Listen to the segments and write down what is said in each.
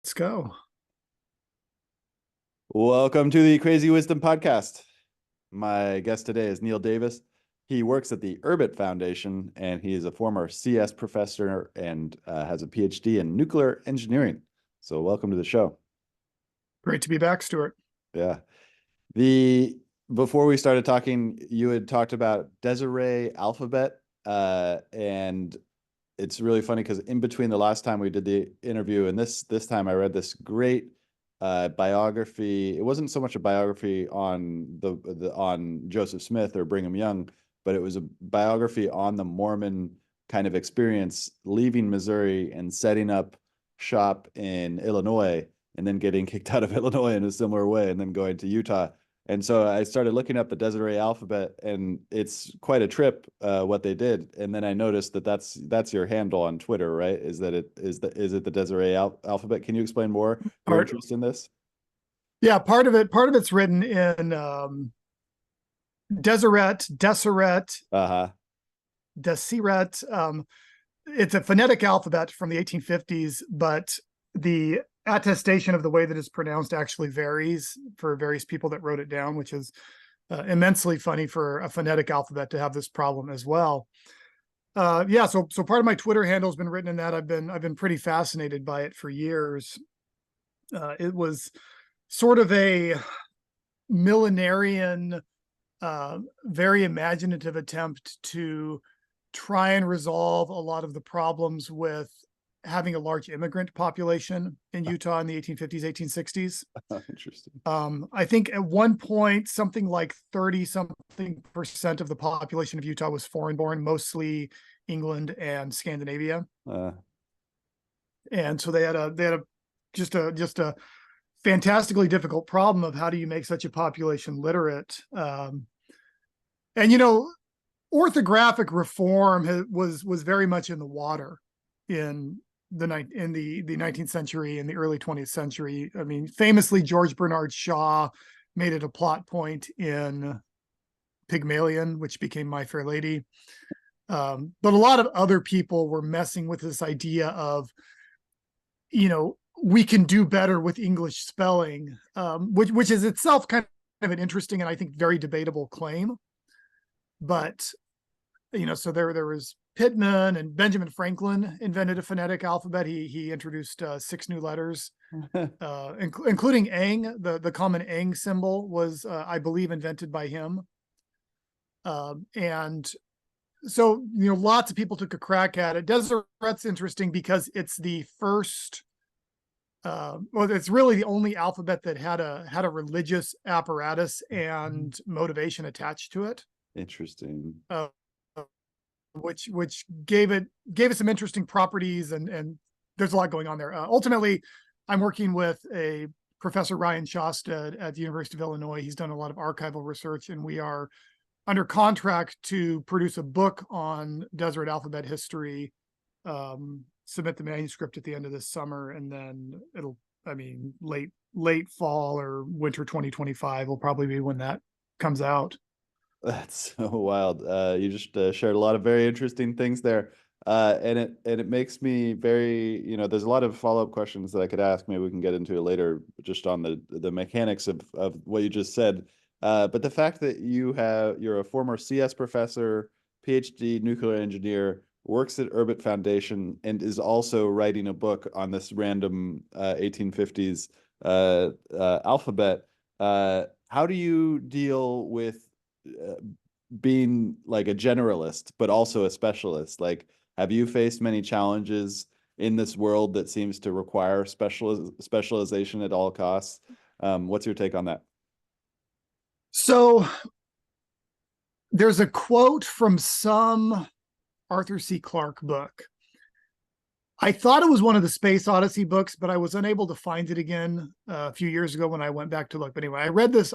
Let's go. Welcome to the Crazy Wisdom Podcast. My guest today is Neal Davies. He works at the Urbit Foundation, and he is a former CS professor and has a PhD in nuclear engineering. So welcome to the show. Great to be back, Stuart. Yeah. The Before we started talking, you had talked about Deseret Alphabet, and it's really funny because in between the last time we did the interview and this time I read this great biography. It wasn't so much a biography on on Joseph Smith or Brigham Young, but it was a biography on the Mormon kind of experience leaving Missouri and setting up shop in Illinois and then getting kicked out of Illinois in a similar way and then going to Utah. And so I started looking up the Deseret Alphabet, and it's quite a trip what they did. And then I noticed that that's your handle on Twitter, right? Is it the Deseret Alphabet? Can you explain more your Part, interest in this? yeah, part of it's written in Deseret, Uh-huh. Deseret. It's a phonetic alphabet from the 1850s, but the attestation of the way that it's pronounced actually varies for various people that wrote it down, which is immensely funny for a phonetic alphabet to have this problem as well. So part of my Twitter handle has been written in that. I've been pretty fascinated by it for years. It was sort of a millenarian, very imaginative attempt to try and resolve a lot of the problems with having a large immigrant population in Utah in the 1850s, 1860s. Interesting. I think at one point, something like 30-something% of the population of Utah was foreign born, mostly England and Scandinavia. Uh, And so they had just a fantastically difficult problem of how do you make such a population literate. And orthographic reform was very much in the water in the 19th century and the early 20th century. I mean, famously, George Bernard Shaw made it a plot point in Pygmalion, which became My Fair Lady. But a lot of other people were messing with this idea of, we can do better with English spelling, which is itself kind of an interesting and I think very debatable claim. But so there was Pittman, and Benjamin Franklin invented a phonetic alphabet. He introduced 6 new letters, including ang. The common ang symbol was, I believe, invented by him. And so lots of people took a crack at it. Deseret's interesting because it's the first. It's really the only alphabet that had a religious apparatus and motivation attached to it. Interesting. Which gave it some interesting properties, and there's a lot going on there. Ultimately, I'm working with a Professor Ryan Shosted at the University of Illinois. He's done a lot of archival research, and we are under contract to produce a book on Deseret Alphabet history, submit the manuscript at the end of this summer, and then late fall or winter 2025 will probably be when that comes out. That's so wild. You just shared a lot of very interesting things there. And it makes me very, there's a lot of follow-up questions that I could ask. Maybe we can get into it later, just on the mechanics of what you just said. But the fact that you're a former CS professor, PhD nuclear engineer, works at Urbit Foundation, and is also writing a book on this random 1850s alphabet. How do you deal with being like a generalist, but also a specialist? Like, have you faced many challenges in this world that seems to require specialization at all costs? What's your take on that? So there's a quote from some Arthur C. Clarke book. I thought it was one of the Space Odyssey books, but I was unable to find it again a few years ago when I went back to look. But anyway, I read this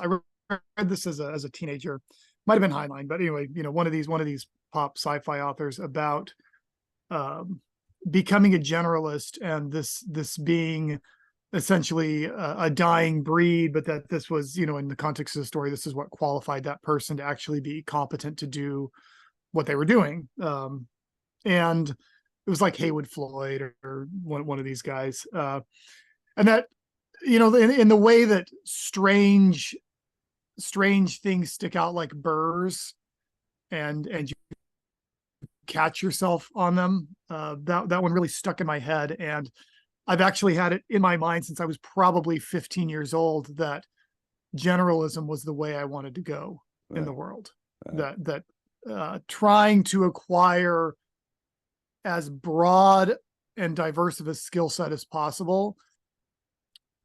as a teenager. Might have been Heinlein, but anyway, one of these pop sci-fi authors about becoming a generalist, and this being essentially a dying breed, but that this was, in the context of the story, this is what qualified that person to actually be competent to do what they were doing. And it was like Haywood Floyd or one of these guys. And that, in the way that strange things stick out like burrs, and you catch yourself on them. That one really stuck in my head, and I've actually had it in my mind since I was probably 15 years old that generalism was the way I wanted to go in the world. That trying to acquire as broad and diverse of a skill set as possible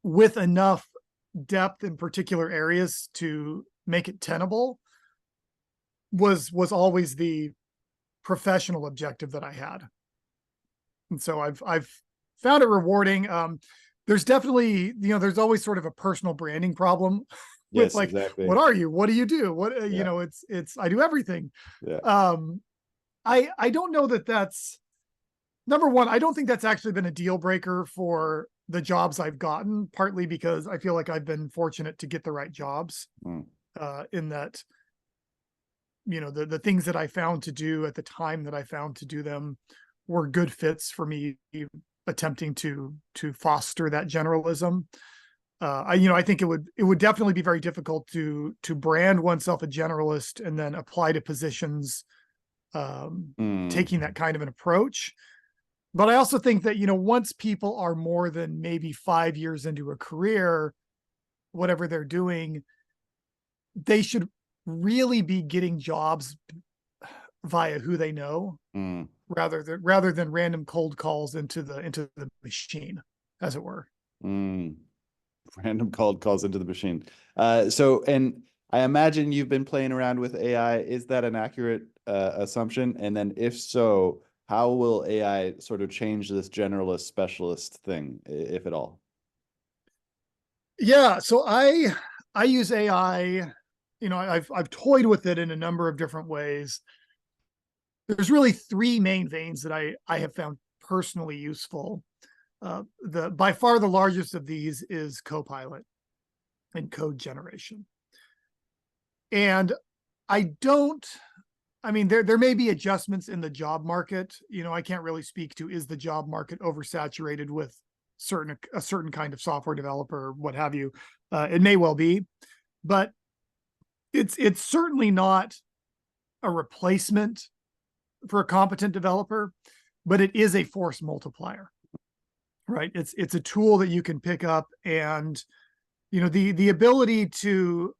with enough depth in particular areas to make it tenable was always the professional objective that I had. And so I've found it rewarding. There's definitely, there's always sort of a personal branding problem with Yes, like, exactly. what are you? What do you do? What, it's, I do everything. Yeah. I don't know that that's, number one, I don't think that's actually been a deal breaker for the jobs I've gotten, partly because I feel like I've been fortunate to get the right jobs, in that, the things that I found to do at the time that I found to do them were good fits for me attempting to foster that generalism. I think it would definitely be very difficult to brand oneself a generalist and then apply to positions taking that kind of an approach. But I also think that, once people are more than maybe 5 years into a career, whatever they're doing, they should really be getting jobs via who they know, rather than random cold calls into the machine, as it were. Random cold calls into the machine. So, and I imagine you've been playing around with AI. Is that an accurate assumption? And then if so, how will AI sort of change this generalist specialist thing, if at all? Yeah, so I use AI. I've toyed with it in a number of different ways. There's really three main veins that I have found personally useful. The by far the largest of these is Copilot and code generation. And there may be adjustments in the job market. I can't really speak to, is the job market oversaturated with a certain kind of software developer, or what have you. It may well be, but it's certainly not a replacement for a competent developer, but it is a force multiplier, right? It's a tool that you can pick up, and the ability to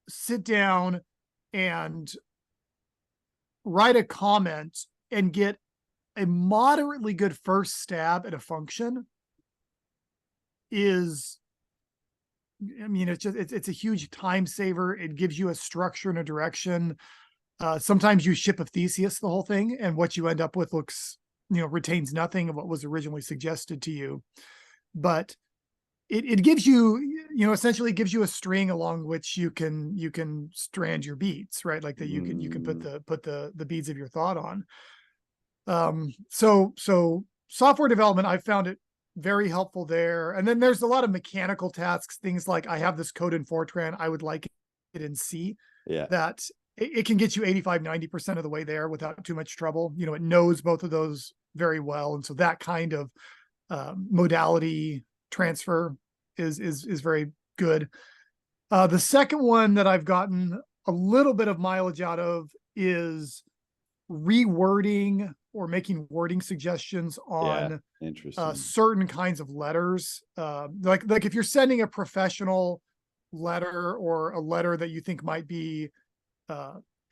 sit down and write a comment and get a moderately good first stab at a function is, it's a huge time saver. It gives you a structure and a direction. Sometimes you ship of Theseus the whole thing, and what you end up with retains nothing of what was originally suggested to you. But it gives you, essentially gives you a string along which you can strand your beats, right? Like that you can put the beads of your thought on. So software development, I found it very helpful there. And then there's a lot of mechanical tasks, things like, I have this code in Fortran, I would like it in C. Yeah. That it can get you 85-90% of the way there without too much trouble. It knows both of those very well. And so that kind of modality transfer is very good. The second one that I've gotten a little bit of mileage out of is rewording or making wording suggestions on certain kinds of letters. Like if you're sending a professional letter, or a letter that you think might be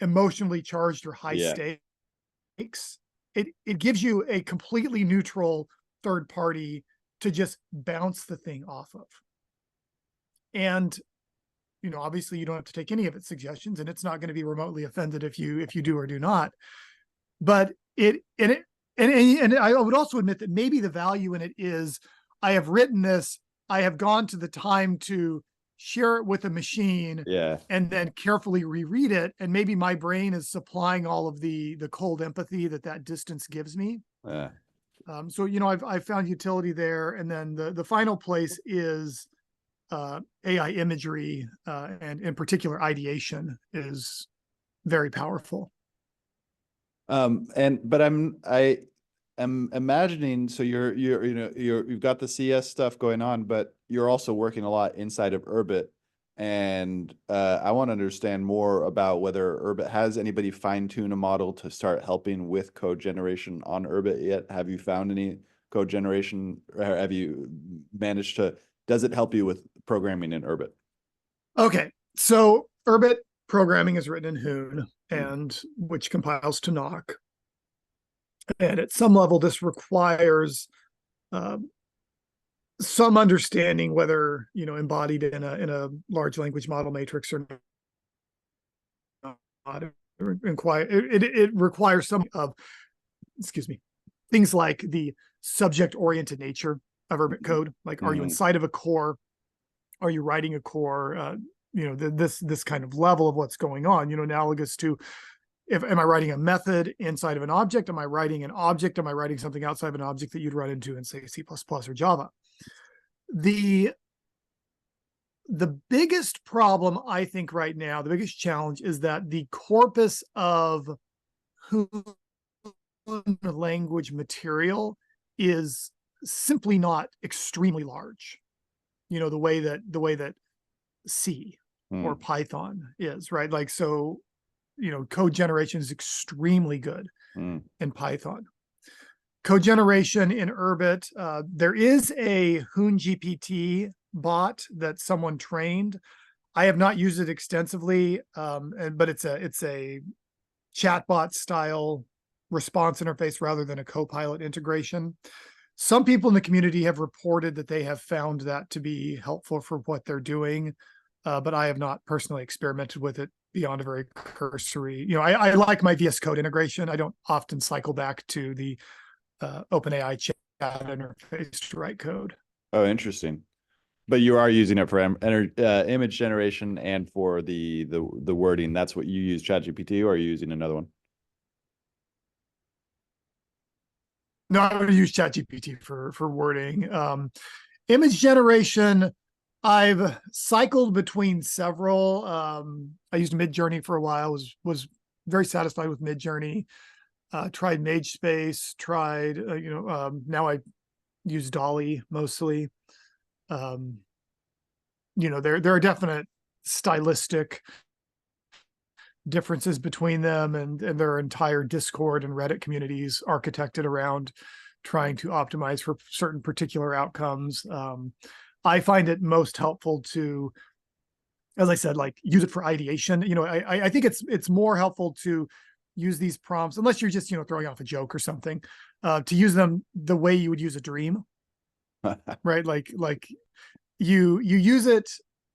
emotionally charged or high stakes, it gives you a completely neutral third party to just bounce the thing off of. And obviously you don't have to take any of its suggestions, and it's not going to be remotely offended if you do or do not. But and I would also admit that maybe the value in it is, I have written this, I have gone to the time to share it with a machine, and then carefully reread it, and maybe my brain is supplying all of the cold empathy that distance gives me. So I've found utility there. And then the final place is AI imagery, and in particular ideation is very powerful. But am imagining, so you've got the CS stuff going on, but you're also working a lot inside of Urbit. And I want to understand more about whether Urbit has anybody fine-tune a model to start helping with code generation on Urbit yet. Have you found any code generation, or have you managed to, does it help you with programming in Urbit? Okay, so Urbit programming is written in Hoon, and which compiles to Nock. And at some level, this requires some understanding, whether embodied in a large language model matrix or not. It requires some of, excuse me, things like the subject-oriented nature of Urbit code. Like, are you inside of a core? Are you writing a core? This kind of level of what's going on. Analogous to, am I writing a method inside of an object? Am I writing an object? Am I writing something outside of an object that you'd run into in, say, C++ or Java? The biggest problem, I think, right now, the biggest challenge is that the corpus of language material is simply not extremely large. The way that C or Python is, right? Like, so, code generation is extremely good in Python. Code generation in Urbit, there is a Hoon GPT bot that someone trained. I have not used it extensively, but it's a chatbot style response interface rather than a Copilot integration. Some people in the community have reported that they have found that to be helpful for what they're doing, but I have not personally experimented with it beyond a very cursory. I like my VS Code integration. I don't often cycle back to the OpenAI chat interface to write code. Oh, interesting. But you are using it for image generation and for the wording. That's what you use ChatGPT, or are you using another one? No, I'm going to use ChatGPT for wording. Image generation, I've cycled between several. I used Midjourney for a while. Was very satisfied with Midjourney. Tried MageSpace. Tried now I use Dali mostly. There are definite stylistic differences between them, and their entire Discord and Reddit communities architected around trying to optimize for certain particular outcomes. I find it most helpful to, as I said, like, use it for ideation. I think it's more helpful to use these prompts, unless you're just throwing off a joke or something, to use them the way you would use a dream, right? Like you use it,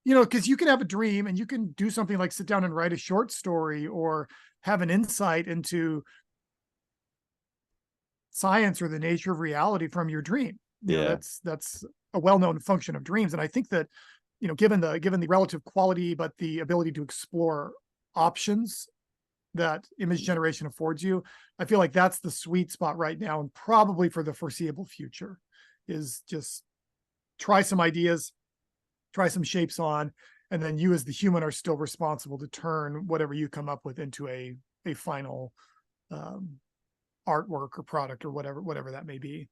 because you can have a dream and you can do something like sit down and write a short story or have an insight into science or the nature of reality from your dream. That's a well-known function of dreams. And I think that, given the relative quality, but the ability to explore options that image generation affords you, I feel like that's the sweet spot right now, and probably for the foreseeable future, is just try some ideas, try some shapes on, and then you as the human are still responsible to turn whatever you come up with into a final artwork or product or whatever that may be.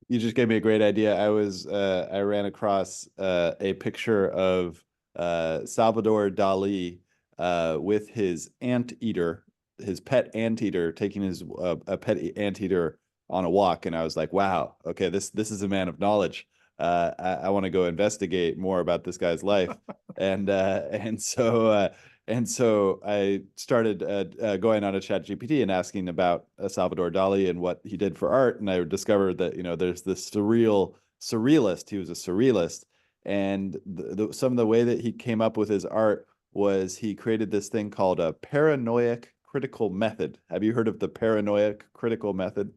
You just gave me a great idea. I ran across a picture of Salvador Dali with his anteater, his pet anteater, taking a pet anteater on a walk, and I was like, wow, okay, this is a man of knowledge. I want to go investigate more about this guy's life. And so I started going on a ChatGPT and asking about Salvador Dali and what he did for art. And I discovered that, there's this surrealist. He was a surrealist. And some of the way that he came up with his art was he created this thing called a paranoiac critical method. Have you heard of the paranoiac critical method?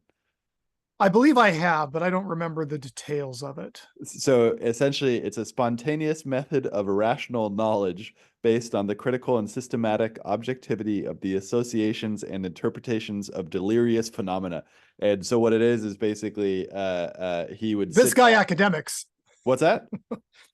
I believe I have, but I don't remember the details of it. So essentially, it's a spontaneous method of irrational knowledge based on the critical and systematic objectivity of the associations and interpretations of delirious phenomena. And so what it is basically he would This guy academics. What's that?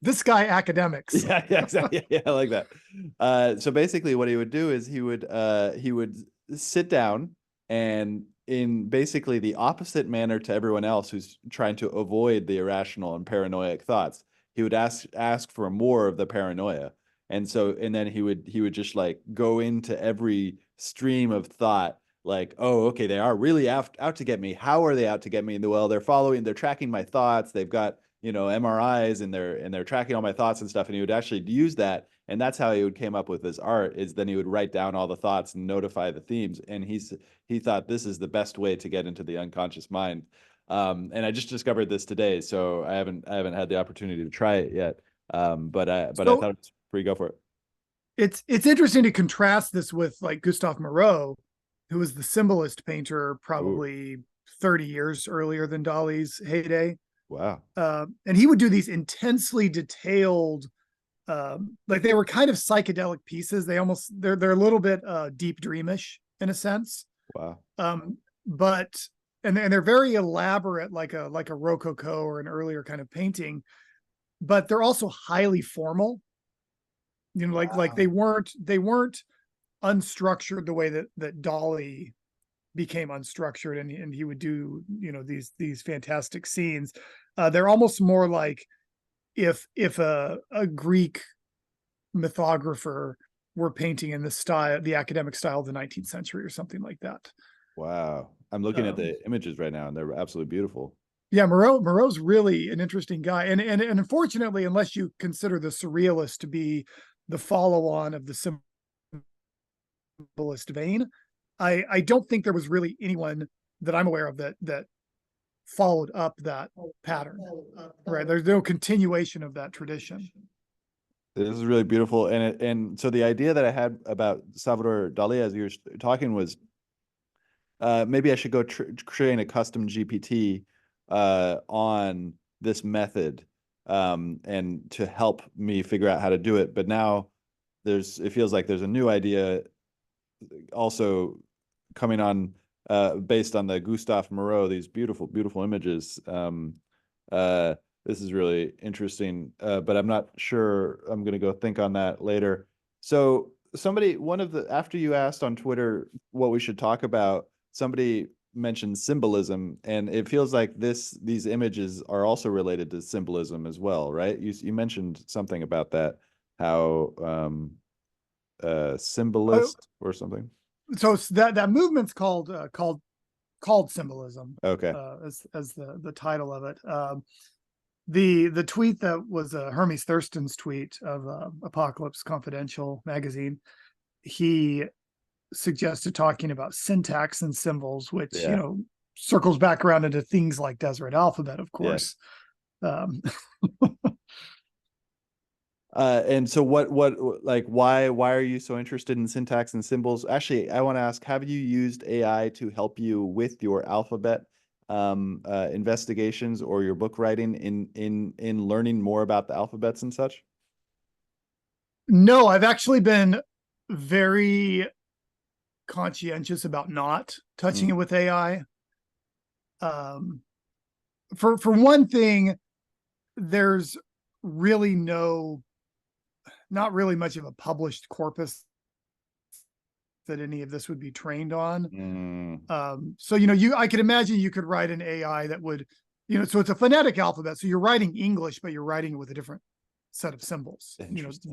This guy academics. Yeah, exactly. Yeah, I like that. So basically what he would do is he would sit down and in basically the opposite manner to everyone else who's trying to avoid the irrational and paranoiac thoughts. He would ask for more of the paranoia. And so, and then he would just like go into every stream of thought, like, oh, okay, they are really out to get me. How are they out to get me? Well, they're tracking my thoughts. They've got, MRIs, and they're tracking all my thoughts and stuff. And he would actually use that. And that's how he would came up with his art, is then he would write down all the thoughts and notify the themes. And he thought this is the best way to get into the unconscious mind. And I just discovered this today, so I haven't had the opportunity to try it yet. But I thought it was free. Go for it. It's interesting to contrast this with like Gustave Moreau, who was the symbolist painter probably Ooh. 30 years earlier than Dali's heyday. Wow. And he would do these intensely detailed, like they were kind of psychedelic pieces. They're a little bit deep dreamish in a sense. Wow. But they're very elaborate, like a Rococo or an earlier kind of painting, but they're also highly formal. Like they weren't unstructured the way that Dali became unstructured, and he would do these fantastic scenes. They're almost more like if a Greek mythographer were painting in the academic style of the 19th century or something like that. Wow. I'm looking at the images right now, and they're absolutely beautiful. Yeah, Moreau's really an interesting guy, and unfortunately, unless you consider the surrealist to be the follow-on of the symbolist vein, I don't think there was really anyone that I'm aware of that followed up that pattern. Right? There's no continuation of that tradition. This is really beautiful, and so the idea that I had about Salvador Dali as you were talking was, maybe I should go train a custom GPT on this method, and to help me figure out how to do it. But now it feels like there's a new idea also coming on, based on the Gustave Moreau, these beautiful, beautiful images. This is really interesting, but I'm not sure. I'm going to go think on that later. So after you asked on Twitter what we should talk about, somebody mentioned symbolism, and it feels like these images are also related to symbolism as well, right? You mentioned something about that, how symbolist or something. So that movement's called symbolism. Okay. As the title of it. The tweet that was Hermes Thurston's tweet of Apocalypse Confidential magazine, he suggested talking about syntax and symbols, which circles back around into things like Deseret Alphabet, of course. Yeah. And so why are you so interested in syntax and symbols? Actually, I want to ask, have you used AI to help you with your alphabet investigations or your book writing in learning more about the alphabets and such? No, I've actually been very conscientious about not touching it with AI. For one thing, there's really not really much of a published corpus that any of this would be trained on. So I could imagine you could write an AI that would, so it's a phonetic alphabet, so you're writing English, but you're writing it with a different set of symbols,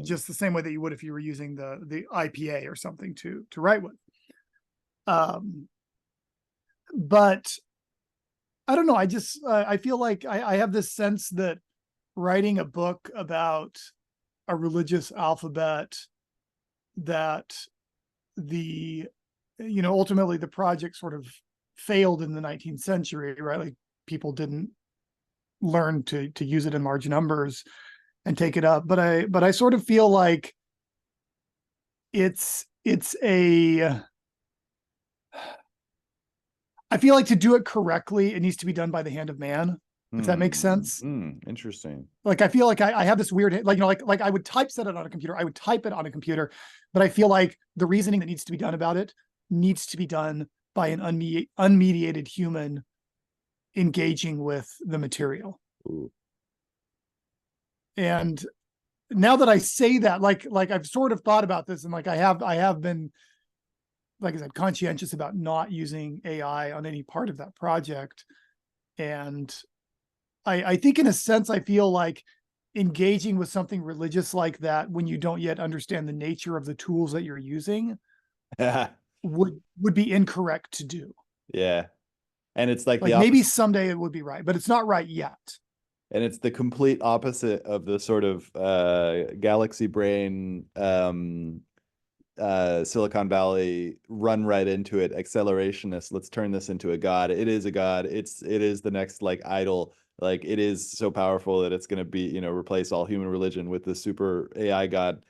just the same way that you would if you were using the IPA or something to write with. But I don't know, I feel like I have this sense that writing a book about a religious alphabet, that ultimately the project sort of failed in the 19th century, right? Like people didn't learn to use it in large numbers and take it up. But I sort of feel like I feel like to do it correctly, it needs to be done by the hand of man, if that makes sense. Interesting. Like I feel like I have this weird, like I would typeset it on a computer, I would type it on a computer, but I feel like the reasoning that needs to be done about it needs to be done by an unmediated human engaging with the material. Ooh. And now that I say that, like I've sort of thought about this, and like I have been like I said, conscientious about not using AI on any part of that project. And I think in a sense, I feel like engaging with something religious like that when you don't yet understand the nature of the tools that you're using would be incorrect to do. Yeah. And it's like the Like maybe opposite. someday it would be right, but it's not right yet. And it's the complete opposite of the sort of galaxy brain Silicon Valley run right into it, accelerationist. Let's turn this into a god. It is a god. It is the next like idol. Like it is so powerful that it's going to be, you know, replace all human religion with the super AI god,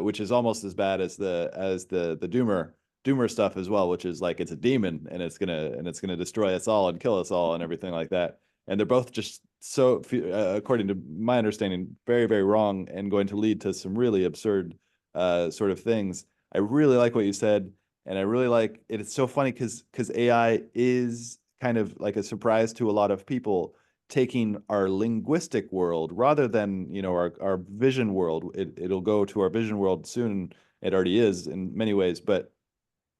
which is almost as bad as the doomer stuff as well, which is like it's a demon and it's gonna destroy us all and kill us all and everything like that. And they're both just so, according to my understanding, very, very wrong and going to lead to some really absurd sort of things. I really like what you said, and I really like it. It's so funny because AI is kind of like a surprise to a lot of people, taking our linguistic world rather than, you know, our vision world. It'll go to our vision world soon. It already is in many ways, but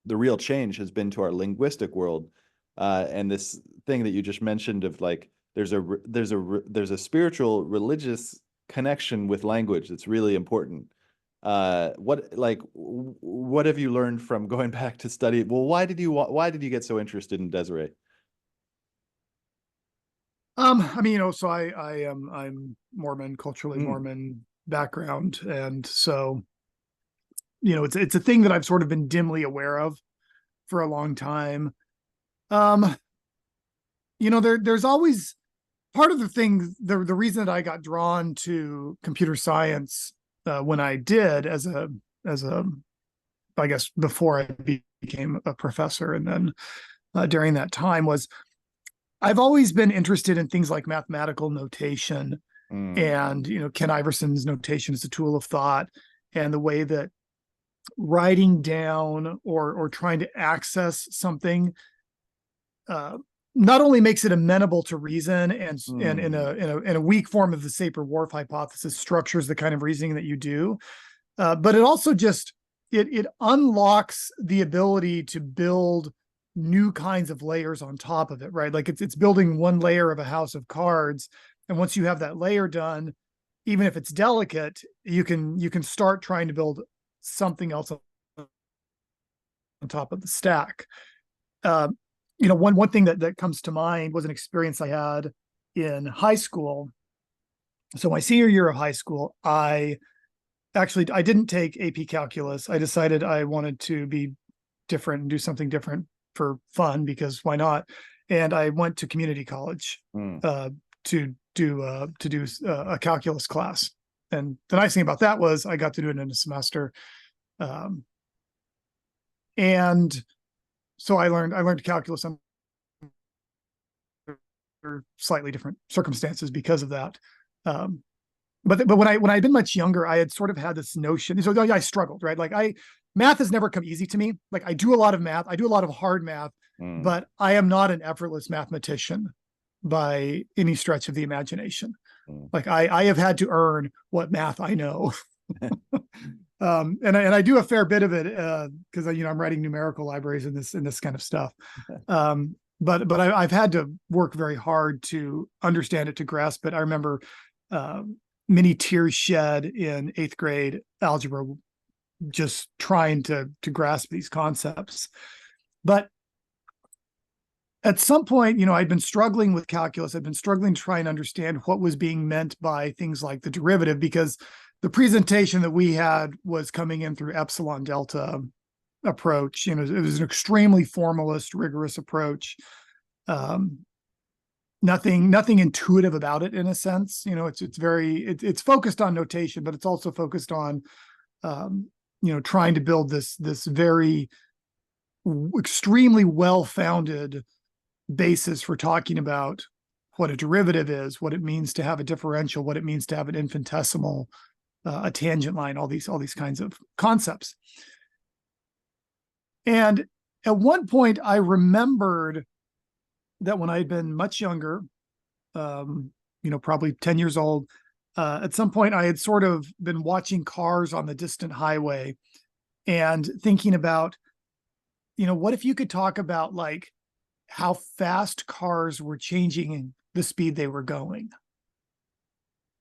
the real change has been to our linguistic world. And this thing that you just mentioned of like there's a spiritual religious connection with language that's really important. What have you learned from going back to study? Well, why did you get so interested in Deseret? I mean, you know, so I'm Mormon, culturally Mm, Mormon background, and so you know, it's a thing that I've sort of been dimly aware of for a long time. Um, you know, there's always part of the thing, the reason that I got drawn to computer science when I did as a I guess before I became a professor, and then during that time was I've always been interested in things like mathematical notation mm, and, you know, Ken Iverson's notation as a tool of thought, and the way that writing down or trying to access something uh, not only makes it amenable to reason and mm, in a weak form of the Sapir-Whorf hypothesis structures the kind of reasoning that you do, but it also just it unlocks the ability to build new kinds of layers on top of it, right? Like it's building one layer of a house of cards, and once you have that layer done, even if it's delicate, you can start trying to build something else on top of the stack. Uh, you know, one thing that comes to mind was an experience I had in high school. So my senior year of high school, I didn't take AP calculus. I decided I wanted to be different and do something different for fun, because why not? And I went to community college mm. to do a calculus class. And the nice thing about that was I got to do it in a semester. Um, and so I learned calculus under slightly different circumstances because of that. Um, but when I'd been much younger, I had sort of had this notion. So I struggled, right? Like math has never come easy to me. Like I do a lot of math, I do a lot of hard math, Mm, but I am not an effortless mathematician by any stretch of the imagination. mm. Like I have had to earn what math I know. And I do a fair bit of it because you know I'm writing numerical libraries in this kind of stuff. But I've had to work very hard to understand it, to grasp it. I remember many tears shed in 8th grade algebra, just trying to grasp these concepts. But at some point, you know, I'd been struggling with calculus. I'd been struggling to try and understand what was being meant by things like the derivative, because the presentation that we had was coming in through epsilon delta approach. You know, it was an extremely formalist, rigorous approach. Um, nothing intuitive about it in a sense. You know, it's focused on notation, but it's also focused on you know, trying to build this very extremely well-founded basis for talking about what a derivative is, what it means to have a differential, what it means to have an infinitesimal, a tangent line, all these kinds of concepts. And at one point, I remembered that when I had been much younger, you know, probably 10 years old, at some point I had sort of been watching cars on the distant highway and thinking about what if you could talk about like how fast cars were changing the speed they were going?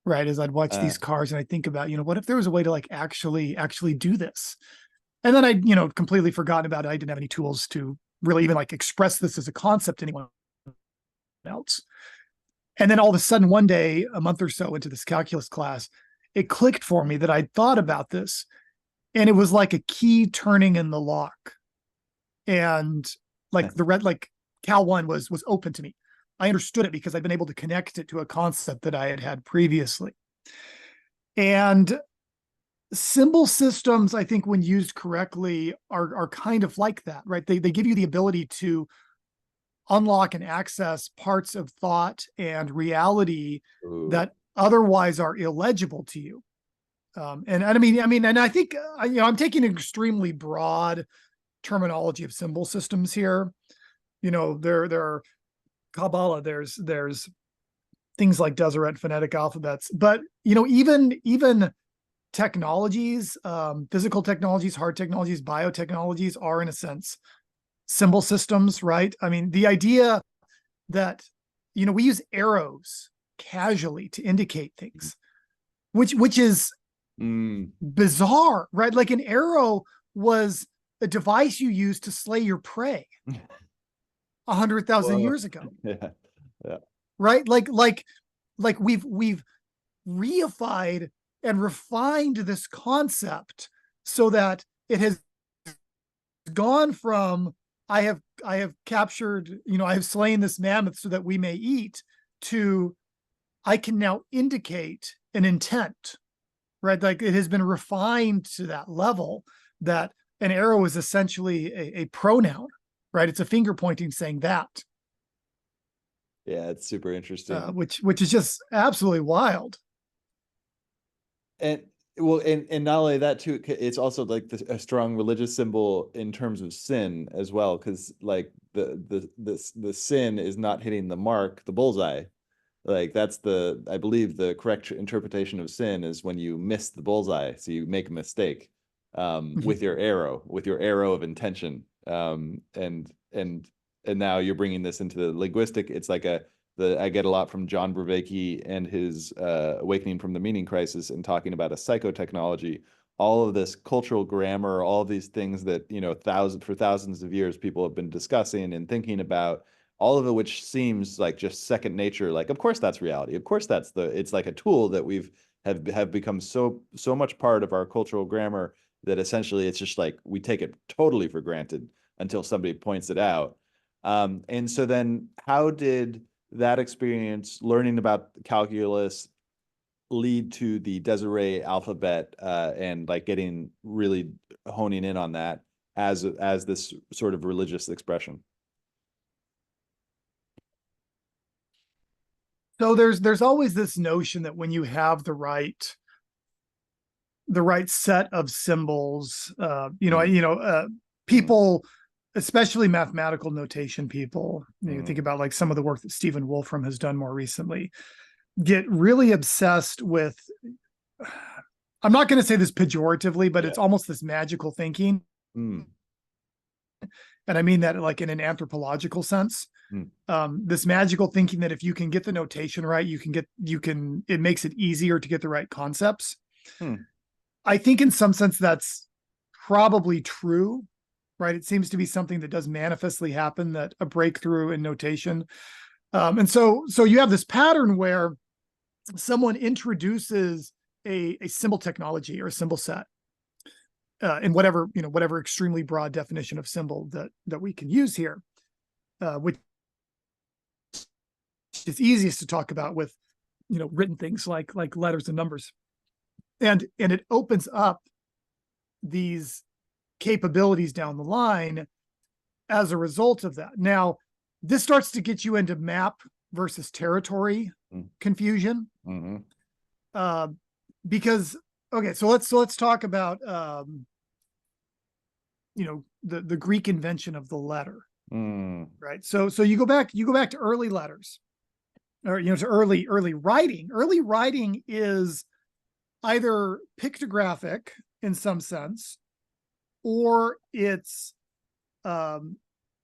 Right. As I'd watch these cars and I think about, what if there was a way to like actually do this? And then I, completely forgotten about it. I didn't have any tools to really even like express this as a concept to anyone else. And then all of a sudden, one day, a month or so into this calculus class, it clicked for me that I'd thought about this. And it was like a key turning in the lock. And like the red, like Cal 1 was open to me. I understood it because I'd been able to connect it to a concept that I had previously. And symbol systems, I think, when used correctly, are kind of like that, right? They give you the ability to unlock and access parts of thought and reality that otherwise are illegible to you. And I mean, and I think I'm taking an extremely broad terminology of symbol systems here. There are Kabbalah, there's things like Deseret phonetic alphabets, but even technologies, physical technologies, hard technologies, biotechnologies are in a sense symbol systems, right? I mean, the idea that we use arrows casually to indicate things, which is bizarre, right? Like an arrow was a device you used to slay your prey 100,000 years ago. Yeah. Right? Like we've reified and refined this concept so that it has gone from I have captured, I have slain this mammoth so that we may eat, to I can now indicate an intent, right? Like it has been refined to that level that an arrow is essentially a pronoun, right? It's a finger pointing saying that. Yeah, it's super interesting. Which is just absolutely wild. And well, and not only that too, it's also like a strong religious symbol in terms of sin as well, because like the sin is not hitting the mark, the bullseye. Like that's I believe the correct interpretation of sin is when you miss the bullseye, so you make a mistake with your arrow of intention. And now you're bringing this into the linguistic. It's like I get a lot from John Vervaeke and his Awakening from the Meaning Crisis, and talking about a psychotechnology, all of this cultural grammar, all of these things that, for thousands of years people have been discussing and thinking about, all of it which seems like just second nature. Like, of course that's reality. Of course it's like a tool that have become so much part of our cultural grammar that essentially it's just like we take it totally for granted until somebody points it out. And so then how did that experience, learning about calculus, lead to the Deseret alphabet, and like getting really honing in on that as this sort of religious expression? So there's always this notion that when you have the right set of symbols, people, especially mathematical notation people, you think about like some of the work that Stephen Wolfram has done more recently, get really obsessed with, I'm not going to say this pejoratively, but it's almost this magical thinking. And I mean that like in an anthropological sense. This magical thinking that if you can get the notation right, it makes it easier to get the right concepts. I think in some sense that's probably true, right? It seems to be something that does manifestly happen, that a breakthrough in notation. And so you have this pattern where someone introduces a symbol technology or a symbol set, in whatever extremely broad definition of symbol that we can use here, which is easiest to talk about with written things like letters and numbers, and it opens up these capabilities down the line as a result of that. Now, this starts to get you into map versus territory confusion, because okay, so let's talk about the Greek invention of the letter, right? So you go back to early letters, or to early writing. Early writing is either pictographic in some sense, or it's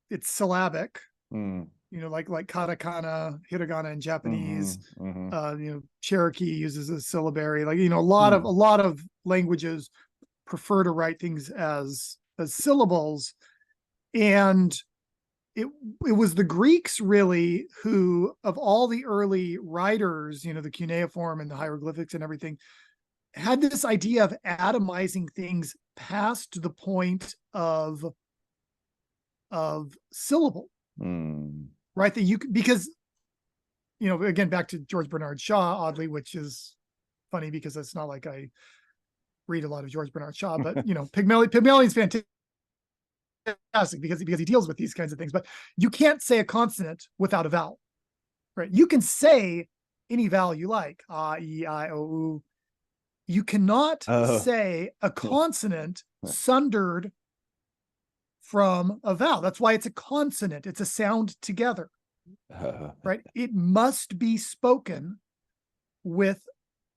it's syllabic, Mm. like katakana, hiragana in Japanese. Mm-hmm. Cherokee uses a syllabary. Like, a Mm. lot of languages prefer to write things as syllables. And it was the Greeks really who, of all the early writers, the cuneiform and the hieroglyphics and everything, had this idea of atomizing things past the point of syllable, Mm. right? That you because again, back to George Bernard Shaw, oddly, which is funny because it's not like I read a lot of George Bernard Shaw, but Pygmalion's fantastic because he deals with these kinds of things. But you can't say a consonant without a vowel, right? You can say any vowel you like, a, e, I, o, u. You cannot Oh. say a consonant sundered from a vowel. That's why it's a consonant. It's a sound together, right? It must be spoken with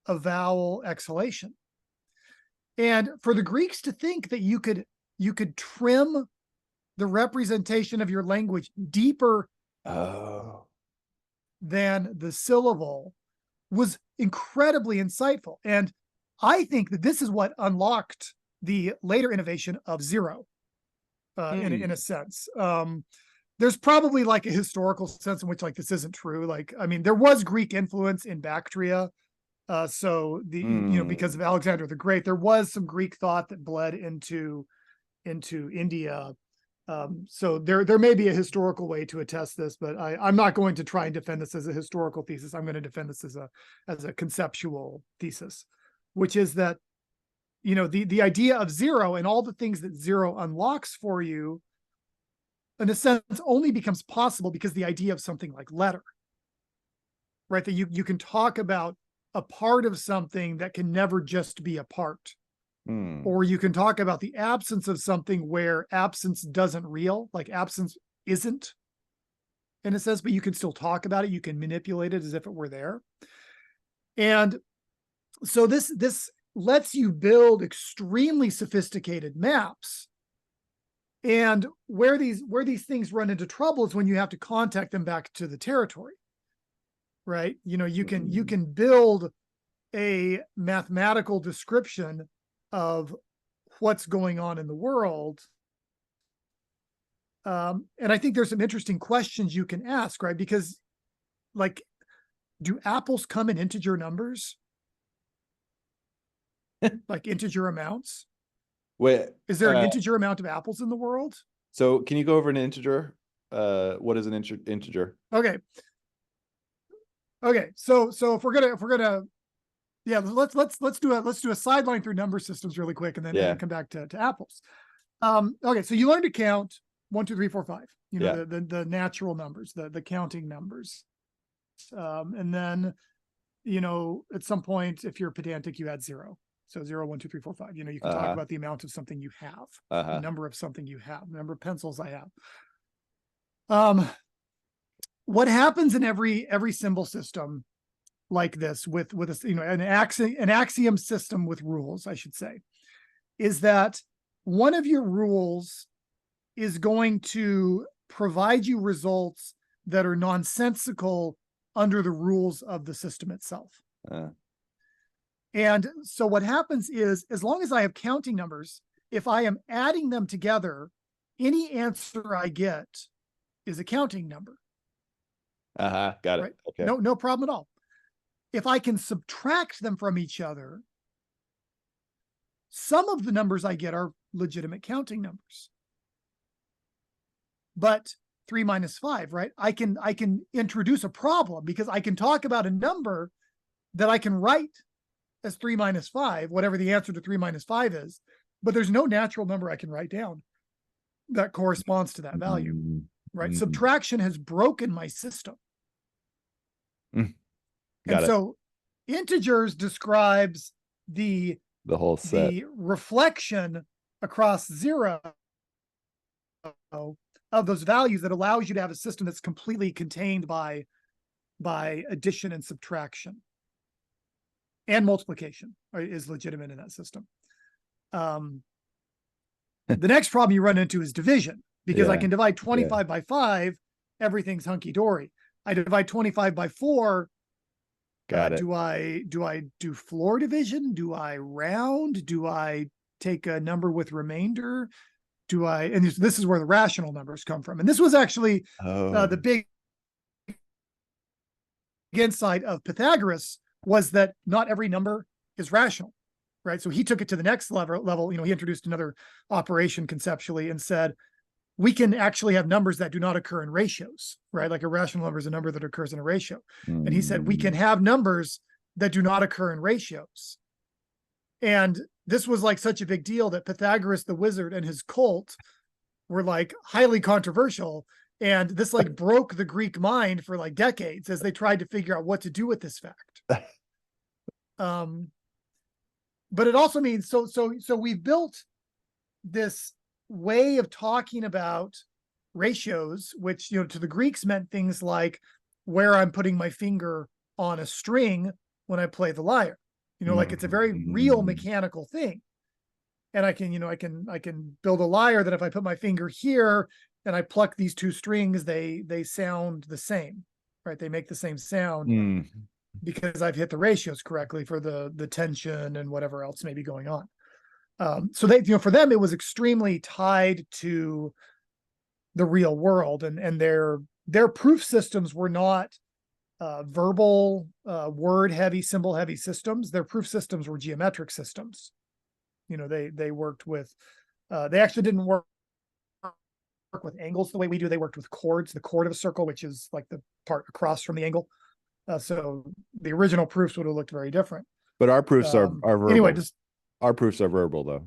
a vowel exhalation. And for the Greeks to think that you could trim the representation of your language deeper than the syllable was incredibly insightful. And I think that this is what unlocked the later innovation of zero, in a sense. There's probably like a historical sense in which like this isn't true. Like, I mean, there was Greek influence in Bactria. So because of Alexander the Great, there was some Greek thought that bled into India. So there may be a historical way to attest this, but I'm not going to try and defend this as a historical thesis. I'm going to defend this as a conceptual thesis, which is that the idea of zero and all the things that zero unlocks for you, in a sense, only becomes possible because the idea of something like letter, right? That you can talk about a part of something that can never just be a part. Or you can talk about the absence of something where absence doesn't real, like absence isn't in a sense, but you can still talk about it. You can manipulate it as if it were there. And so this lets you build extremely sophisticated maps. And where these things run into trouble is when you have to contact them back to the territory, right? You can build a mathematical description of what's going on in the world. And I think there's some interesting questions you can ask, right? Because, like, do apples come in integer numbers? Like integer amounts? Wait, Is there an integer amount of apples in the world? so can you go over an integer? What is an integer? Okay. So if we're gonna yeah, let's do a sideline through number systems really quick, and then come back to apples. Okay, so you learn to count 1, 2, 3, 4, 5. The natural numbers, the counting numbers, and then at some point, if you're pedantic, you add 0. So 0, 1, 2, 3, 4, 5. You can talk about the amount of something you have, the number of something you have, the number of pencils I have. What happens in every symbol system like this with an axiom system with rules, I should say, is that one of your rules is going to provide you results that are nonsensical under the rules of the system itself. And so what happens is, as long as I have counting numbers, if I am adding them together, any answer I get is a counting number. Got it. Right? Okay. No problem at all. If I can subtract them from each other, some of the numbers I get are legitimate counting numbers. But 3 minus 5, right? I can introduce a problem because I can talk about a number that I can write as 3 minus 5, whatever the answer to 3 minus 5 is, but there's no natural number I can write down that corresponds to that value, right? Subtraction has broken my system. So integers describes the whole set, the reflection across 0 of those values that allows you to have a system that's completely contained by addition and subtraction, and multiplication is legitimate in that system. The next problem you run into is division, because I Yeah. can divide 25 by 5, everything's hunky-dory. I divide 25 by 4, Got it. do I do floor division? Do I round? Do I take a number with remainder? Do I, and this is where the rational numbers come from. And this was actually Oh, the big insight of Pythagoras, was that not every number is rational, right? So he took it to the next level. He introduced another operation conceptually and said, we can actually have numbers that do not occur in ratios, right? Like a rational number is a number that occurs in a ratio. And he said, we can have numbers that do not occur in ratios. And this was like such a big deal that Pythagoras the wizard and his cult were like highly controversial. And this like broke the Greek mind for like decades as they tried to figure out what to do with this fact. But it also means, so we've built this way of talking about ratios, which, to the Greeks meant things like where I'm putting my finger on a string when I play the lyre. Like it's a very real mechanical thing. And I can build a lyre that if I put my finger here and I pluck these two strings, they sound the same, right? They make the same sound because I've hit the ratios correctly for the tension and whatever else may be going on. So they, for them, it was extremely tied to the real world, and their proof systems were not verbal, word heavy, symbol heavy systems. Their proof systems were geometric systems. They worked with, they actually didn't work with angles the way we do. They worked with chords, the chord of a circle, which is like the part across from the angle. So the original proofs would have looked very different. But our proofs are verbal. Anyway, our proofs are verbal though.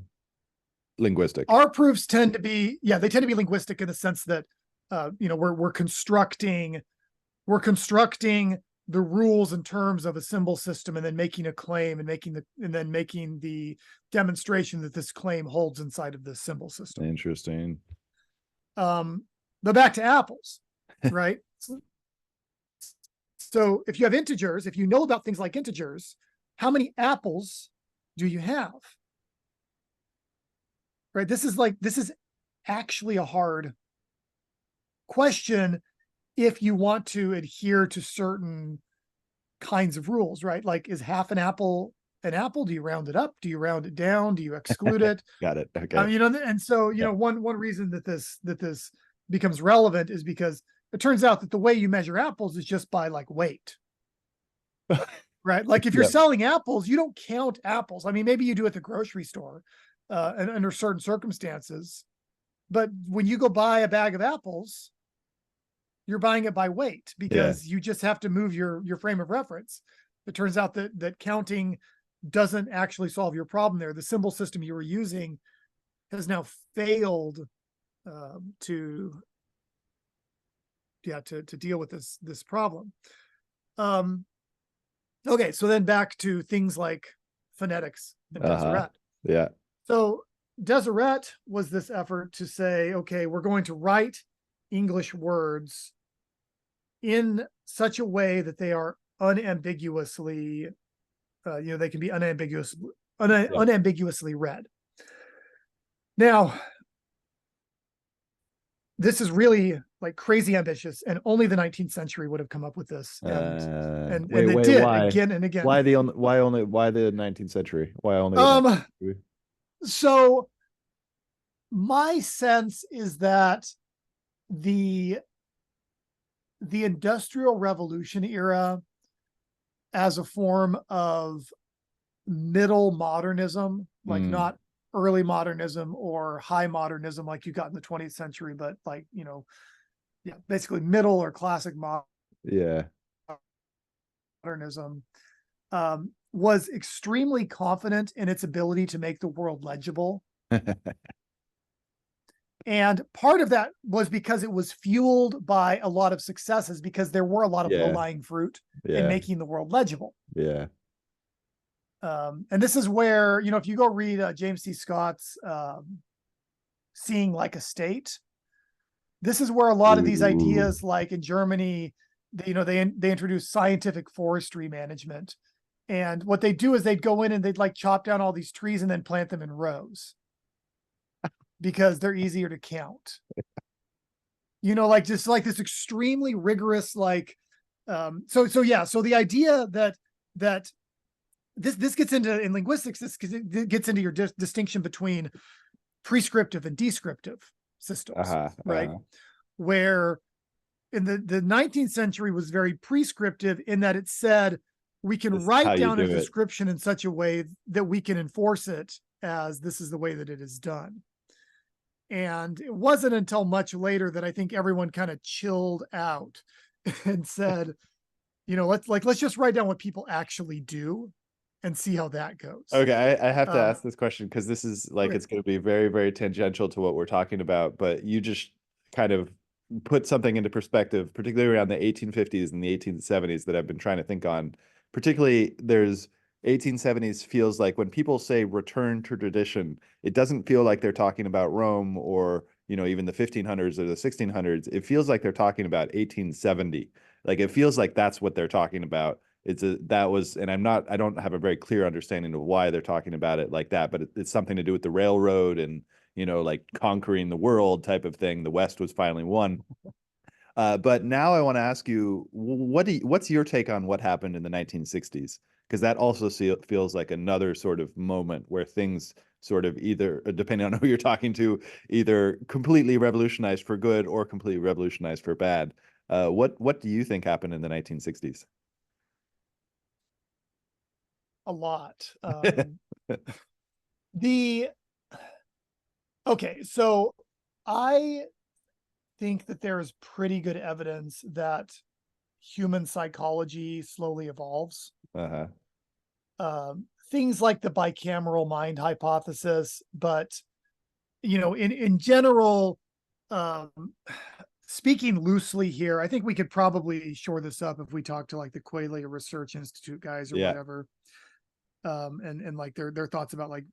Linguistic. Our proofs tend to be, they tend to be linguistic in the sense that, we're constructing the rules and terms of a symbol system, and then making a claim and then making the demonstration that this claim holds inside of this symbol system. Interesting. But back to apples, right? So if you have integers, if you know about things like integers, how many apples do you have? Right? This is actually a hard question if you want to adhere to certain kinds of rules, right? Like, is half an apple an apple? Do you round it up? Do you round it down? Do you exclude it? Got it. Okay. And so, one reason that this becomes relevant is because it turns out that the way you measure apples is just by like weight. Right? Like if you're selling apples, you don't count apples. I mean, maybe you do at the grocery store, and under certain circumstances, but when you go buy a bag of apples, you're buying it by weight because you just have to move your frame of reference. It turns out that counting doesn't actually solve your problem there. The symbol system you were using has now failed to deal with this problem. Okay, so then back to things like phonetics and Deseret. Yeah. So Deseret was this effort to say, okay, we're going to write English words in such a way that they are unambiguously, they can be unambiguously read. Now, this is really like crazy ambitious, and only the 19th century would have come up with this. And they did why? Again and again. Why the 19th century? Why only? So my sense is that the Industrial Revolution era, as a form of middle modernism, like not early modernism or high modernism like you got in the 20th century, but like, basically middle or classic modernism, was extremely confident in its ability to make the world legible. And part of that was because it was fueled by a lot of successes, because there were a lot of low-lying fruit in making the world legible. Yeah. And this is where, if you go read James C. Scott's Seeing Like a State, this is where a lot of these ideas, like in Germany, they introduce scientific forestry management. And what they do is they'd go in and they'd like chop down all these trees and then plant them in rows because they're easier to count. like just like this extremely rigorous, like, so the idea that this gets into, in linguistics, this gets into your distinction between prescriptive and descriptive systems, right? Where in the 19th century was very prescriptive in that it said we can write down a description in such a way that we can enforce it as this is the way that it is done. And it wasn't until much later that I think everyone kind of chilled out and said, let's just write down what people actually do and see how that goes. Okay, I have to ask this question because this is like, it's going to be very, very tangential to what we're talking about, but you just kind of put something into perspective, particularly around the 1850s and the 1870s that I've been trying to think on. Particularly, there's 1870s feels like when people say return to tradition, it doesn't feel like they're talking about Rome or, even the 1500s or the 1600s. It feels like they're talking about 1870. Like, it feels like that's what they're talking about. And I don't have a very clear understanding of why they're talking about it like that, but it's something to do with the railroad and, like conquering the world type of thing. The West was finally won. But now I want to ask you, what's your take on what happened in the 1960s? Because that also feels like another sort of moment where things sort of either, depending on who you're talking to, either completely revolutionized for good or completely revolutionized for bad. What do you think happened in the 1960s? A lot. Okay, so I think that there is pretty good evidence that human psychology slowly evolves. Things like the bicameral mind hypothesis, but in general, speaking loosely here, I think we could probably shore this up if we talk to like the Quayle Research Institute guys or whatever, and like their thoughts about like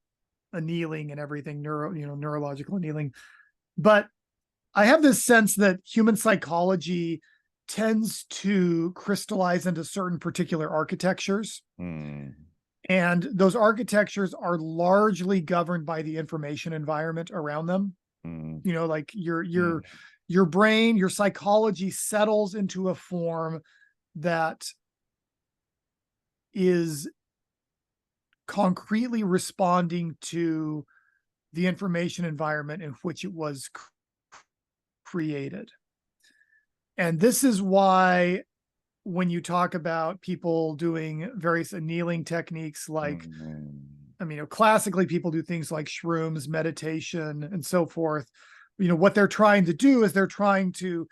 annealing and everything, neurological annealing. But I have this sense that human psychology tends to crystallize into certain particular architectures. And those architectures are largely governed by the information environment around them. Like your brain, your psychology settles into a form that is concretely responding to the information environment in which it was created. And this is why when you talk about people doing various annealing techniques, like, classically people do things like shrooms, meditation, and so forth. What they're trying to do is they're trying to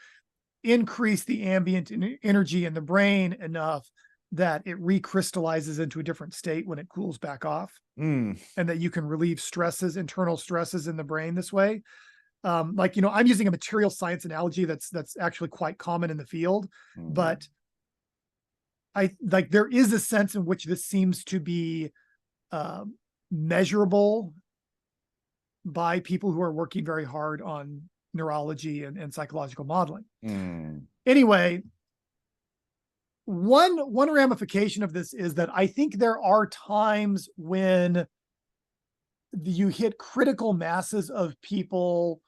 increase the ambient energy in the brain enough that it recrystallizes into a different state when it cools back off, and that you can relieve stresses, internal stresses in the brain this way. I'm using a material science analogy that's actually quite common in the field, but there is a sense in which this seems to be measurable by people who are working very hard on neurology and psychological modeling. Anyway, one ramification of this is that I think there are times when you hit critical masses of people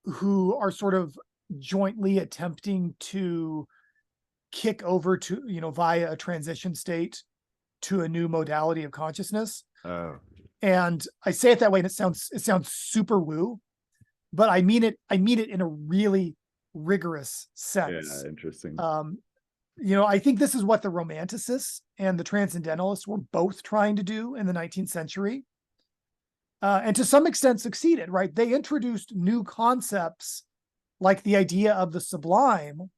who are sort of jointly attempting to kick over to, via a transition state to a new modality of consciousness. And I say it that way and it sounds super woo, but I mean it in a really rigorous sense. Yeah, interesting. I think this is what the Romanticists and the Transcendentalists were both trying to do in the 19th century. And to some extent succeeded, right? They introduced new concepts like the idea of the sublime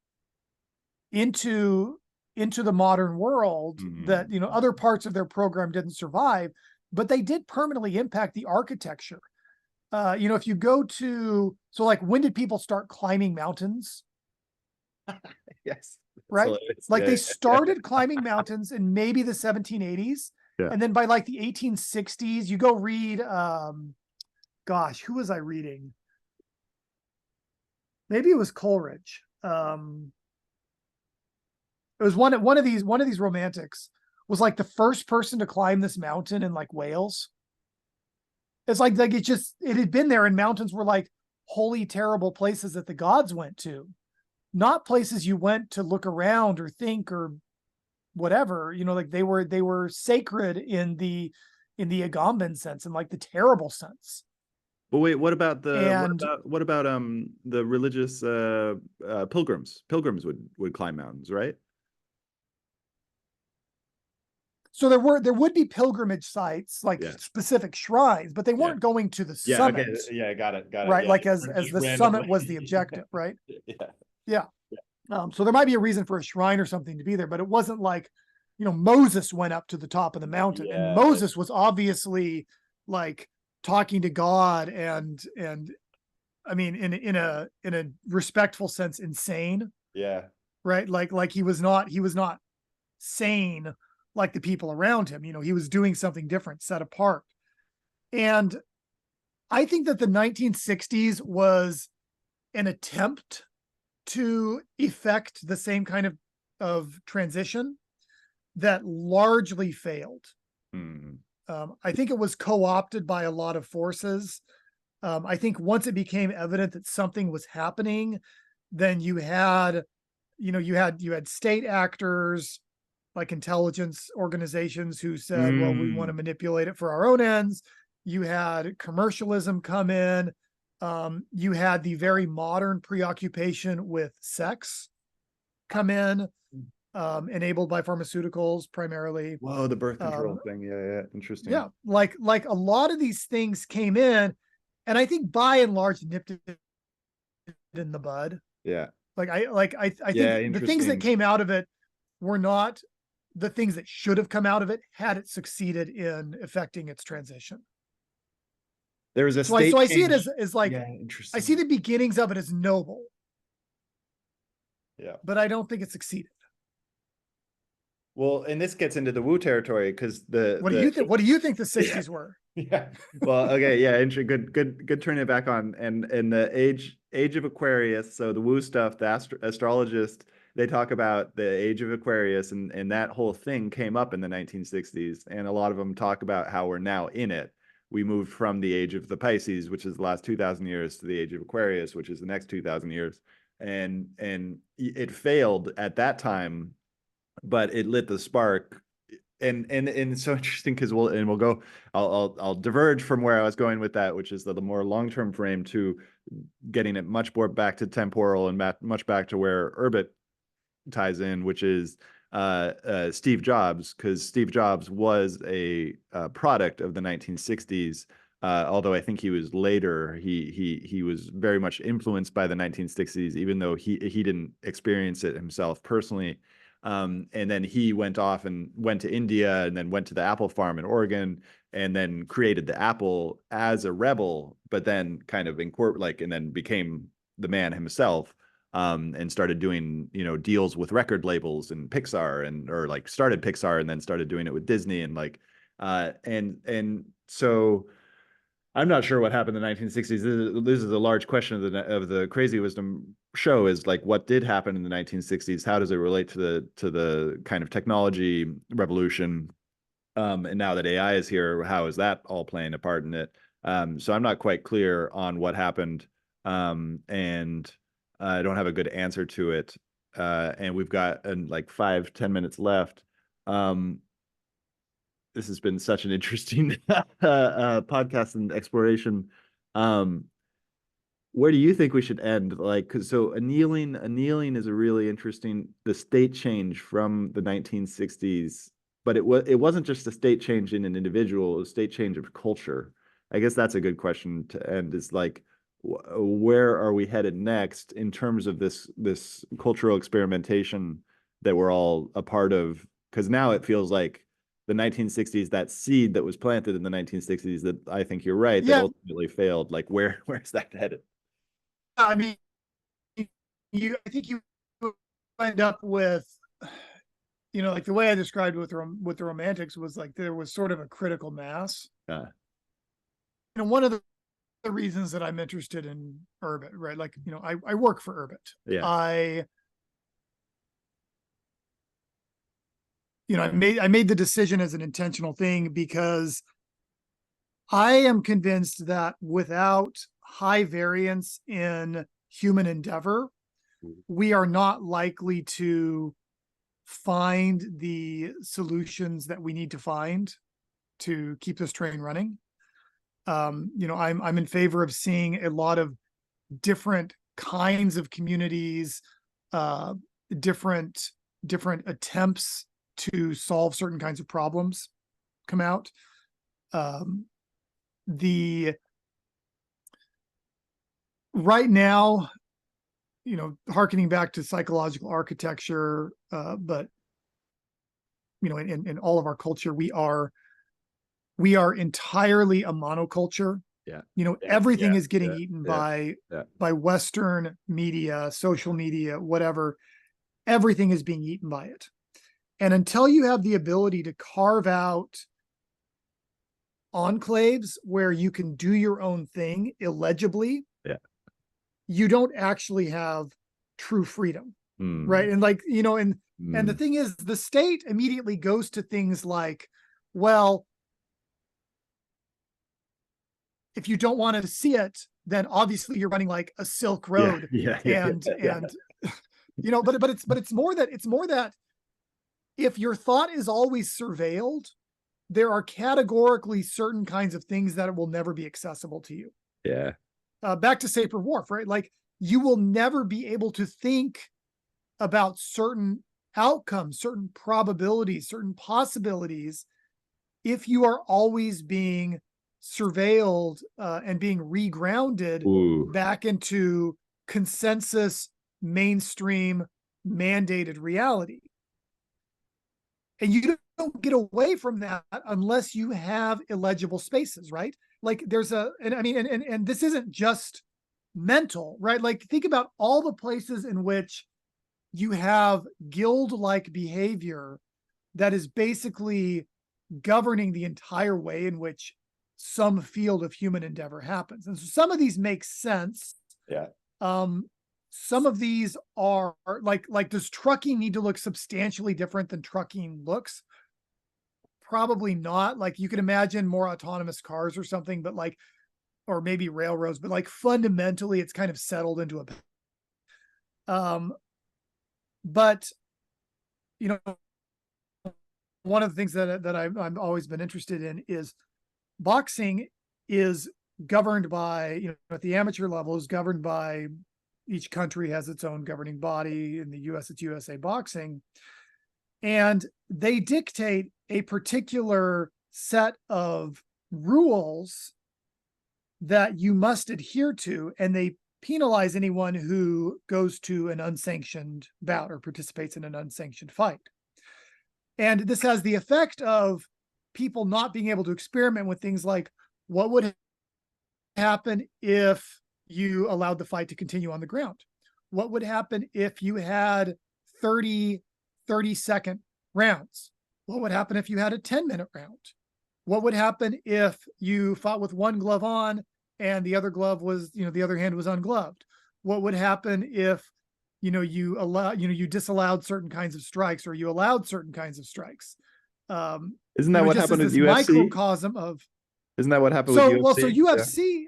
into the modern world that, other parts of their program didn't survive, but they did permanently impact the architecture. If you go to, so like, when did people start climbing mountains? Yes. Right? Like they started climbing mountains in maybe the 1780s. Yeah. And then by like the 1860s, you go read, gosh, who was I reading? Maybe it was Coleridge. It was one of these romantics was like the first person to climb this mountain in like Wales. It's like it had been there, and mountains were like holy, terrible places that the gods went to, not places you went to look around or think or whatever. Like they were sacred in the Agamben sense, and like the terrible sense. But wait, what about And the religious pilgrims? Pilgrims would climb mountains, right? so there would be pilgrimage sites, like specific shrines, but they weren't going to the summit. Okay. Yeah, got it. Right. Yeah. Like as the summit was the objective, right? Yeah. So there might be a reason for a shrine or something to be there, but it wasn't like, Moses went up to the top of the mountain, and Moses was obviously like talking to God and I mean, in a respectful sense, insane. Yeah. Right. Like he was not sane like the people around him. He was doing something different, set apart. And I think that the 1960s was an attempt to effect the same kind of transition that largely failed. I think it was co-opted by a lot of forces. I think once it became evident that something was happening, then you had state actors, like intelligence organizations, who said, well, we want to manipulate it for our own ends. You had commercialism come in. You had the very modern preoccupation with sex come in, enabled by pharmaceuticals primarily. Whoa, the birth control thing. Yeah. Interesting. Yeah. Like a lot of these things came in, and I think by and large nipped it in the bud. Yeah. I think the things that came out of it were not the things that should have come out of it had it succeeded in effecting its transition. There was a so I see it as like, I see the beginnings of it as noble. Yeah. But I don't think it succeeded. Well, and this gets into the woo territory, because what do you think the 60s were? Yeah. Well, okay, yeah, good turning it back on. And the age of Aquarius, so the woo stuff, the astrologist, they talk about the age of Aquarius, and that whole thing came up in the 1960s, and a lot of them talk about how we're now in it. We moved from the age of the Pisces, which is the last 2,000 years, to the age of Aquarius, which is the next 2,000 years. And it failed at that time, but it lit the spark. And it's so interesting, because I'll diverge from where I was going with that, which is the more long-term frame, to getting it much more back to temporal and much back to where Urbit ties in, which is Steve Jobs, because Steve Jobs was a product of the 1960s. Although I think he was later, he was very much influenced by the 1960s, even though he didn't experience it himself personally. And then he went off and went to India, and then went to the Apple farm in Oregon, and then created the Apple as a rebel, but then kind of and then became the man himself. And started doing, deals with record labels and Pixar, or like started Pixar and then started doing it with Disney, and like, and so I'm not sure what happened in the 1960s. This is a large question of the Crazy Wisdom show, is like, what did happen in the 1960s? How does it relate to the kind of technology revolution? And now that AI is here, how is that all playing a part in it? So I'm not quite clear on what happened. And I don't have a good answer to it. And we've got like 5-10 minutes left. This has been such an interesting podcast and exploration. Where do you think we should end? Like, so annealing is a really interesting, the state change from the 1960s, but it wasn't just a state change in an individual, it was a state change of culture. I guess that's a good question to end, is like, where are we headed next in terms of this cultural experimentation that we're all a part of? Because now it feels like the 1960s, that seed that was planted in the 1960s, that I think you're right, that ultimately failed. Like, where's that headed? I mean, I think you end up with, like the way I described with the Romantics was like there was sort of a critical mass. And one of the reasons that I'm interested in Urbit, right? Like, I work for Urbit. Yeah. I made the decision as an intentional thing, because I am convinced that without high variance in human endeavor, we are not likely to find the solutions that we need to find to keep this train running. I'm in favor of seeing a lot of different kinds of communities, different attempts to solve certain kinds of problems come out. Right now, hearkening back to psychological architecture, but in all of our culture, we are entirely a monoculture. Yeah. Everything is getting eaten by Western media, social media, whatever. Everything is being eaten by it. And until you have the ability to carve out enclaves where you can do your own thing illegibly, you don't actually have true freedom. Right. And and the thing is, the state immediately goes to things like, well, if you don't want to see it, then obviously you're running like a Silk Road. But it's more that if your thought is always surveilled, there are categorically certain kinds of things that will never be accessible to you. Yeah. Back to Safer Wharf, right? Like, you will never be able to think about certain outcomes, certain probabilities, certain possibilities, if you are always being surveilled and being regrounded back into consensus, mainstream, mandated reality. And you don't get away from that unless you have illegible spaces, right? Like, there's and this isn't just mental, right? Like, think about all the places in which you have guild-like behavior that is basically governing the entire way in which some field of human endeavor happens. And so some of these make sense. Some of these are like, does trucking need to look substantially different than trucking looks? Probably not. Like, you can imagine more autonomous cars or something, but or maybe railroads, but fundamentally it's kind of settled into but one of the things that I've always been interested in is boxing is governed by, at the amateur level, is governed by, each country has its own governing body. In the US, it's USA Boxing. And they dictate a particular set of rules that you must adhere to, and they penalize anyone who goes to an unsanctioned bout or participates in an unsanctioned fight. And this has the effect of people not being able to experiment with things like, what would happen if you allowed the fight to continue on the ground? What would happen if you had 30-second rounds? What would happen if you had a 10-minute round? What would happen if you fought with one glove on and the other glove was, the other hand was ungloved? What would happen if, you disallowed certain kinds of strikes, or you allowed certain kinds of strikes? Isn't that what happened with UFC? Microcosm of. Isn't that what happened with UFC? Well, so UFC,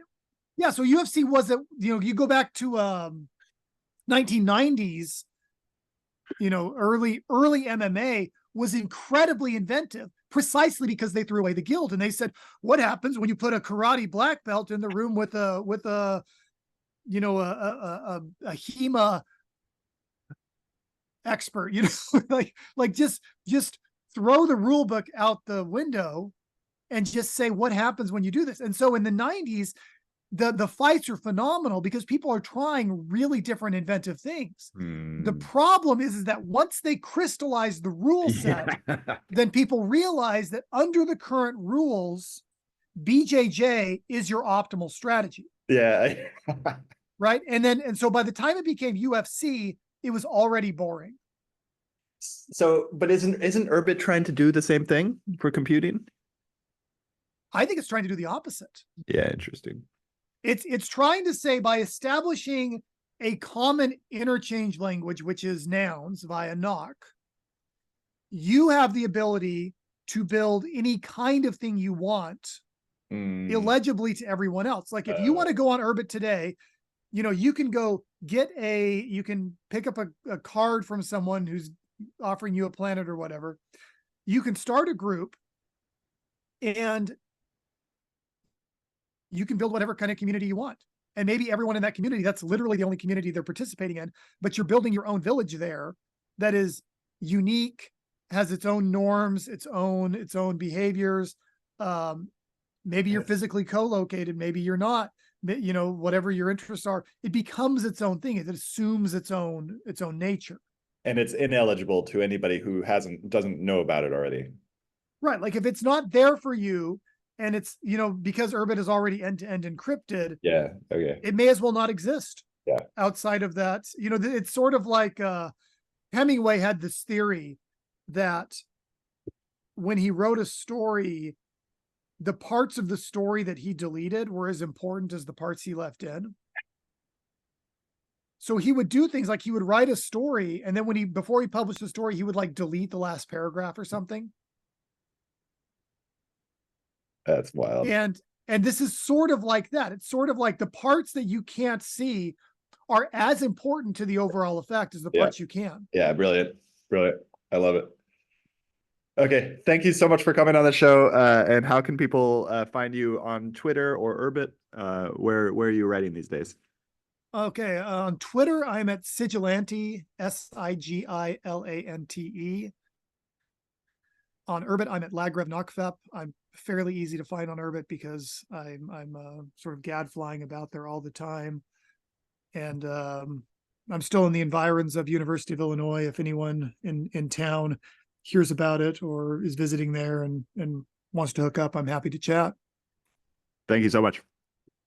so UFC was you go back to 1990s, early MMA was incredibly inventive, precisely because they threw away the guild, and they said, what happens when you put a karate black belt in the room with a HEMA expert, just throw the rule book out the window and just say, what happens when you do this? And so in the 90s, the fights are phenomenal because people are trying really different inventive things. The problem is that once they crystallize the rule set, then people realize that under the current rules, BJJ is your optimal strategy. Yeah. Right. And so by the time it became UFC, it was already boring. So, but isn't Urbit trying to do the same thing for computing? I think it's trying to do the opposite. Yeah, interesting. It's trying to say, by establishing a common interchange language, which is nouns via knock, you have the ability to build any kind of thing you want illegibly to everyone else. Like if you want to go on Urbit today, you know, you can go you can pick up a card from someone who's offering you a planet or whatever. You can start a group and you can build whatever kind of community you want. And maybe everyone in that community, that's literally the only community they're participating in, but you're building your own village there that is unique, has its own norms, its own behaviors. Maybe you're physically co-located, maybe you're not, you know, whatever your interests are, it becomes its own thing. It assumes its own nature. And it's ineligible to anybody who doesn't know about it already. Right. Like if it's not there for you, and it's, you know, because Urbit is already end-to-end encrypted. Yeah. Okay. It may as well not exist. Yeah. Outside of that, you know, it's sort of like Hemingway had this theory that when he wrote a story, the parts of the story that he deleted were as important as the parts he left in. So he would do things like he would write a story, and then before he published the story, he would like delete the last paragraph or something. That's wild. And this is sort of like that. It's sort of like the parts that you can't see are as important to the overall effect as the parts you can. Yeah, brilliant. Brilliant. I love it. Okay, thank you so much for coming on the show. And how can people find you on Twitter or Urbit? Where are you writing these days? Okay, on Twitter, I'm at Sigilante, Sigilante. On Urbit, I'm at Lagrev Nakfep. I'm fairly easy to find on Urbit because I'm sort of gadflying about there all the time. And I'm still in the environs of University of Illinois. If anyone in town hears about it or is visiting there and wants to hook up, I'm happy to chat. Thank you so much.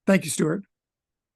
Thank you, Stuart.